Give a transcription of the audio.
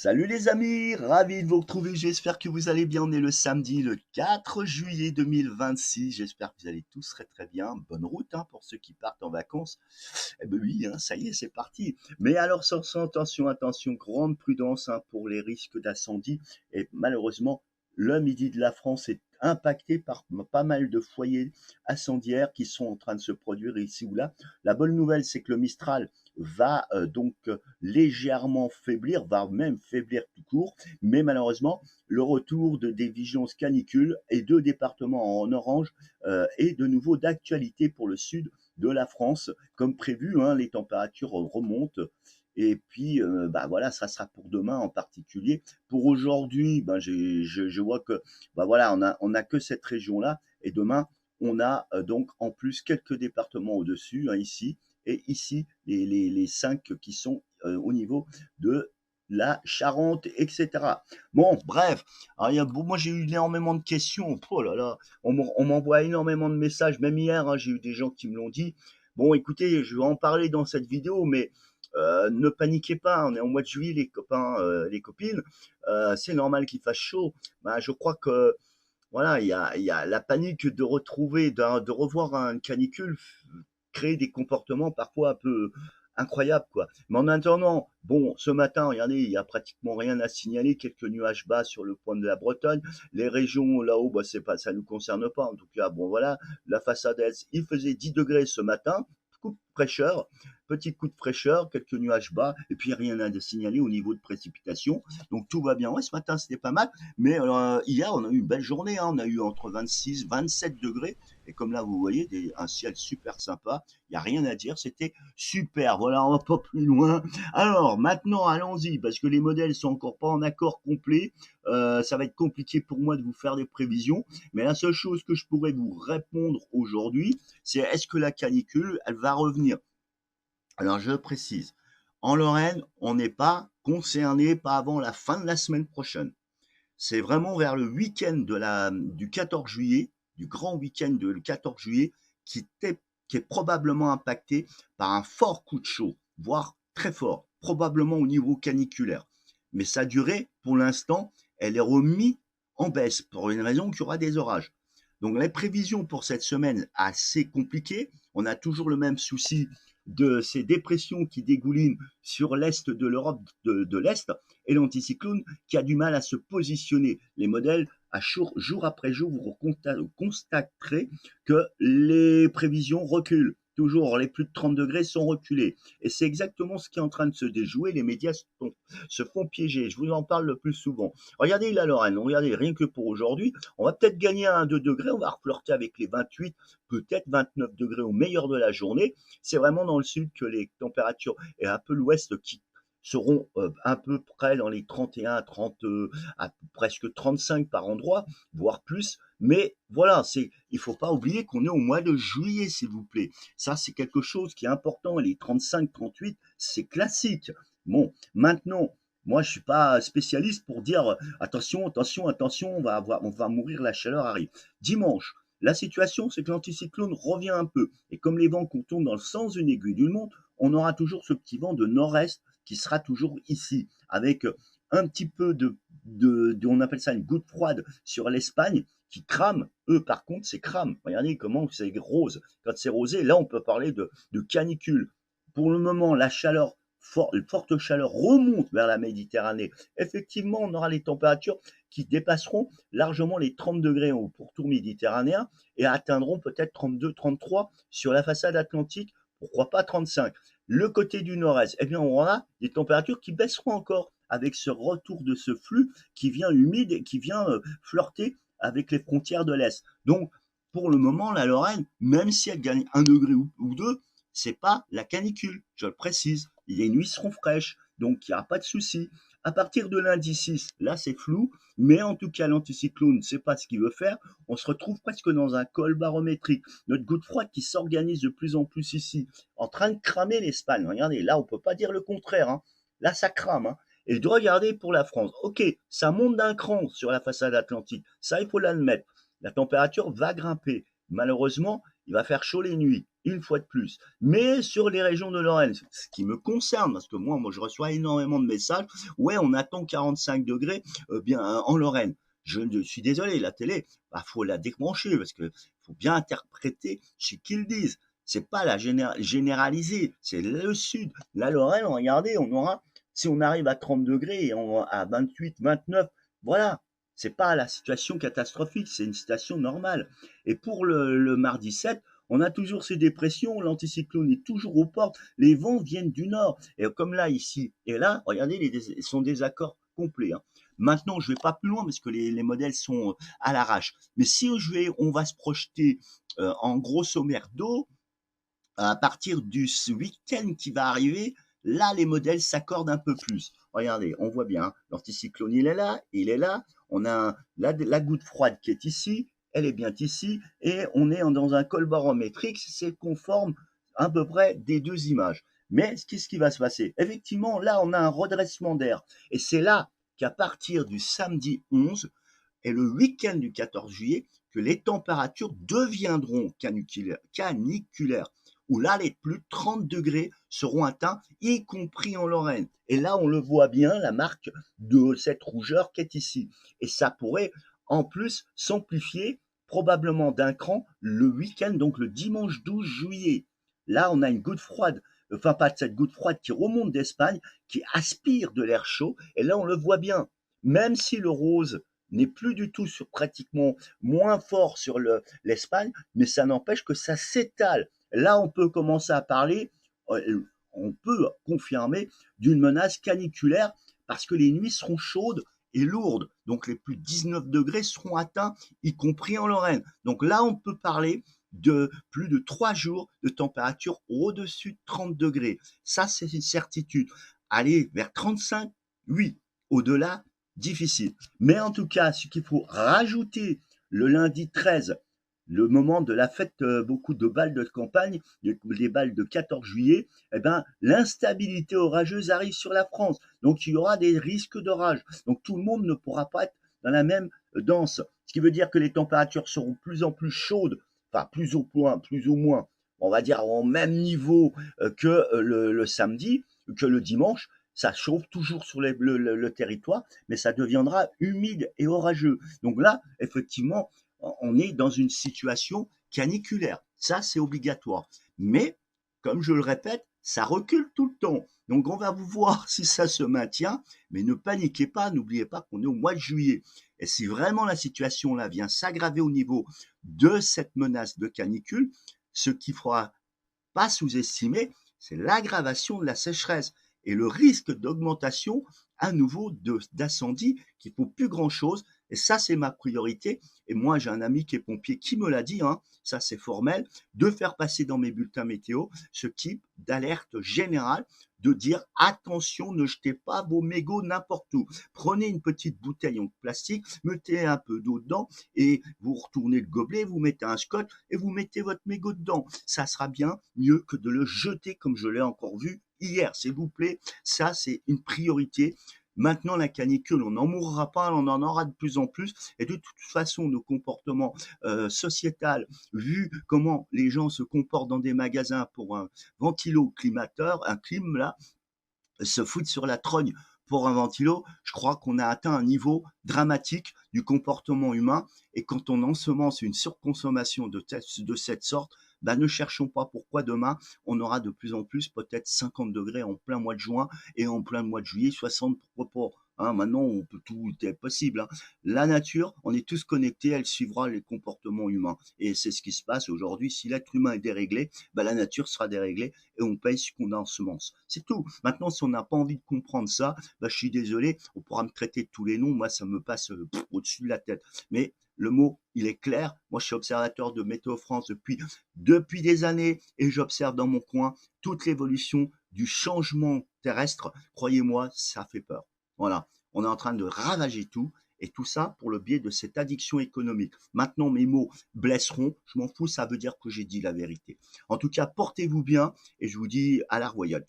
Salut les amis, ravi de vous retrouver, j'espère que vous allez bien. On est le samedi le 4 juillet 2026, j'espère que vous allez tous très très bien. Bonne route pour ceux qui partent en vacances. Eh ben oui, ça y est, c'est parti. Mais alors attention, attention, grande prudence pour les risques d'incendie. Et malheureusement, le midi de la France est impacté par pas mal de foyers incendiaires qui sont en train de se produire ici ou là. La bonne nouvelle, c'est que le Mistral va légèrement faiblir, va même faiblir tout court, mais malheureusement, le retour des vigilances canicules et deux départements en orange est de nouveau d'actualité pour le sud de la France. Comme prévu, les températures remontent. Et puis, voilà, ça sera pour demain en particulier. Pour aujourd'hui, je vois que, voilà, on a que cette région-là. Et demain, on a donc en plus quelques départements au-dessus, ici, et ici, les cinq qui sont au niveau de la Charente, etc. Bon, bref, alors, moi j'ai eu énormément de questions. Oh là là, on m'envoie énormément de messages, même hier, j'ai eu des gens qui me l'ont dit. Bon, écoutez, je vais en parler dans cette vidéo, mais ne paniquez pas, on est en mois de juillet, les copains, les copines. C'est normal qu'il fasse chaud. Je crois que voilà, il y a la panique de retrouver, de revoir un canicule créer des comportements parfois un peu incroyables, quoi. Mais en attendant, bon, ce matin, regardez, il y a pratiquement rien à signaler, quelques nuages bas sur le point de la Bretagne. Les régions là-haut, c'est pas, ça nous concerne pas. En tout cas, bon, voilà, la façade est, il faisait 10 degrés ce matin. Coup de fraîcheur, petit coup de fraîcheur, quelques nuages bas, et puis rien à signaler au niveau de précipitation. Donc tout va bien. Ouais, ce matin c'était pas mal, mais hier on a eu une belle journée. On a eu entre 26, 27 degrés. Et comme là, vous voyez, un ciel super sympa. Il n'y a rien à dire. C'était super. Voilà, on va pas plus loin. Alors, maintenant, allons-y, parce que les modèles sont encore pas en accord complet. Ça va être compliqué pour moi de vous faire des prévisions. Mais la seule chose que je pourrais vous répondre aujourd'hui, c'est est-ce que la canicule, elle va revenir? Alors, je précise. En Lorraine, on n'est pas concerné, pas avant la fin de la semaine prochaine. C'est vraiment vers le week-end du 14 juillet, du grand week-end du 14 juillet, qui est probablement impacté par un fort coup de chaud, voire très fort, probablement au niveau caniculaire. Mais sa durée, pour l'instant, elle est remise en baisse pour une raison qu'il y aura des orages. Donc les prévisions pour cette semaine assez compliquées. On a toujours le même souci de ces dépressions qui dégoulinent sur l'est de l'Europe de l'Est et l'anticyclone qui a du mal à se positionner. Les modèles, jour après jour, vous constaterez que les prévisions reculent. Toujours, les plus de 30 degrés sont reculés. Et c'est exactement ce qui est en train de se déjouer. Les médias se font piéger. Je vous en parle le plus souvent. Regardez la Lorraine. Regardez, rien que pour aujourd'hui, on va peut-être gagner 1-2 degrés. On va reflirter avec les 28, peut-être 29 degrés au meilleur de la journée. C'est vraiment dans le sud que les températures, et un peu l'ouest qui seront à peu près dans les 31, 30, à presque 35 par endroit, voire plus. Mais voilà, il faut pas oublier qu'on est au mois de juillet, s'il vous plaît. Ça, c'est quelque chose qui est important. Les 35, 38, c'est classique. Bon, maintenant, moi, je suis pas spécialiste pour dire attention, attention, attention, on va mourir, la chaleur arrive. Dimanche, la situation, c'est que l'anticyclone revient un peu. Et comme les vents qu'on tourne dans le sens d'une aiguille d'une montre, on aura toujours ce petit vent de nord-est qui sera toujours ici, avec un petit peu on appelle ça une goutte froide sur l'Espagne, qui crame. Eux, par contre, c'est crame. Regardez comment c'est rose. Quand c'est rosé, là, on peut parler de canicule. Pour le moment, la forte chaleur remonte vers la Méditerranée. Effectivement, on aura les températures qui dépasseront largement les 30 degrés au pourtour méditerranéen et atteindront peut-être 32, 33 sur la façade atlantique, pourquoi pas 35. Le côté du nord-est, eh bien, on aura des températures qui baisseront encore avec ce retour de ce flux qui vient humide et qui vient flirter avec les frontières de l'Est. Donc, pour le moment, la Lorraine, même si elle gagne 1 degré ou 2, c'est pas la canicule, je le précise. Les nuits seront fraîches, donc il n'y aura pas de souci. À partir de lundi 6, là c'est flou, mais en tout cas l'anticyclone, c'est pas ce qu'il veut faire. On se retrouve presque dans un col barométrique. Notre goutte froide qui s'organise de plus en plus ici, en train de cramer l'Espagne. Regardez, là on peut pas dire le contraire. Là ça crame. Et de regarder pour la France. Ok, ça monte d'un cran sur la façade atlantique. Ça, il faut l'admettre. La température va grimper. Malheureusement, il va faire chaud les nuits, une fois de plus. Mais sur les régions de Lorraine, ce qui me concerne, parce que moi je reçois énormément de messages, ouais, on attend 45 degrés bien en Lorraine. Je suis désolé, la télé, bah, faut la déclencher parce que faut bien interpréter ce qu'ils disent. C'est pas la généraliser, c'est le sud. La Lorraine, regardez, on aura, si on arrive à 30 degrés et à 28, 29, voilà, c'est pas la situation catastrophique, c'est une situation normale. Et pour le mardi 7, on a toujours ces dépressions, l'anticyclone est toujours aux portes, les vents viennent du nord. Et comme là, ici et là, regardez, sont des accords complets. Hein. Maintenant, je vais pas plus loin parce que les modèles sont à l'arrache. Mais si on va se projeter en gros sommaire d'eau, à partir du week-end qui va arriver, là, les modèles s'accordent un peu plus. Regardez, on voit bien, hein, l'anticyclone, il est là, il est là. On a la goutte froide qui est ici, elle est bien ici, et on est dans un col barométrique, c'est conforme à peu près des deux images. Mais qu'est-ce qui va se passer? Effectivement, là, on a un redressement d'air. Et c'est là qu'à partir du samedi 11 et le week-end du 14 juillet, que les températures deviendront caniculaires, où là, les plus de 30 degrés seront atteints, y compris en Lorraine. Et là, on le voit bien, la marque de cette rougeur qui est ici. Et ça pourrait, en plus, s'amplifier probablement d'un cran le week-end, donc le dimanche 12 juillet. Là, on a une goutte froide, enfin pas de cette goutte froide qui remonte d'Espagne, qui aspire de l'air chaud. Et là, on le voit bien. Même si le rose n'est plus du tout sur pratiquement moins fort sur l'Espagne, mais ça n'empêche que ça s'étale. Là, on peut commencer à parler, on peut confirmer d'une menace caniculaire parce que les nuits seront chaudes et lourdes. Donc les plus de 19 degrés seront atteints, y compris en Lorraine. Donc là, on peut parler de plus de 3 jours de température au-dessus de 30 degrés. Ça, c'est une certitude. Aller vers 35, oui. Au-delà, difficile. Mais en tout cas, ce qu'il faut rajouter le lundi 13, le moment de la fête, beaucoup de balles de campagne, les balles de 14 juillet, eh ben, l'instabilité orageuse arrive sur la France. Donc, il y aura des risques d'orage. Donc, tout le monde ne pourra pas être dans la même danse. Ce qui veut dire que les températures seront de plus en plus chaudes, enfin, plus ou moins, on va dire au même niveau que le samedi, que le dimanche. Ça chauffe toujours sur le territoire, mais ça deviendra humide et orageux. Donc là, effectivement, on est dans une situation caniculaire. Ça, c'est obligatoire. Mais, comme je le répète, ça recule tout le temps. Donc, on va vous voir si ça se maintient, mais ne paniquez pas, n'oubliez pas qu'on est au mois de juillet. Et si vraiment la situation là vient s'aggraver au niveau de cette menace de canicule, ce qu'il ne faudra pas sous-estimer, c'est l'aggravation de la sécheresse et le risque d'augmentation à nouveau d'incendie qui ne font plus grand-chose. Et ça, c'est ma priorité. Et moi, j'ai un ami qui est pompier qui me l'a dit, hein, ça c'est formel, de faire passer dans mes bulletins météo ce type d'alerte générale, de dire attention, ne jetez pas vos mégots n'importe où. Prenez une petite bouteille en plastique, mettez un peu d'eau dedans et vous retournez le gobelet, vous mettez un scotch et vous mettez votre mégot dedans. Ça sera bien mieux que de le jeter comme je l'ai encore vu hier, s'il vous plaît. Ça, c'est une priorité. Maintenant, la canicule, on n'en mourra pas, on en aura de plus en plus. Et de toute façon, nos comportements sociétals, vu comment les gens se comportent dans des magasins pour un ventilo-climateur, un clim là, se foutent sur la trogne pour un ventilo, je crois qu'on a atteint un niveau dramatique du comportement humain. Et quand on ensemence une surconsommation de cette sorte, bah, ne cherchons pas pourquoi demain, on aura de plus en plus peut-être 50 degrés en plein mois de juin et en plein mois de juillet, 60 pourquoi pas. Hein, maintenant, tout est possible. Hein. La nature, on est tous connectés, elle suivra les comportements humains. Et c'est ce qui se passe aujourd'hui. Si l'être humain est déréglé, bah, la nature sera déréglée et on paye ce qu'on a en semence. C'est tout. Maintenant, si on n'a pas envie de comprendre ça, bah, je suis désolé, on pourra me traiter de tous les noms. Moi, ça me passe au-dessus de la tête. Mais le mot, il est clair. Moi, je suis observateur de Météo France depuis des années et j'observe dans mon coin toute l'évolution du changement terrestre. Croyez-moi, ça fait peur. Voilà, on est en train de ravager tout et tout ça pour le biais de cette addiction économique. Maintenant, mes mots blesseront, je m'en fous, ça veut dire que j'ai dit la vérité. En tout cas, portez-vous bien et je vous dis à la royale.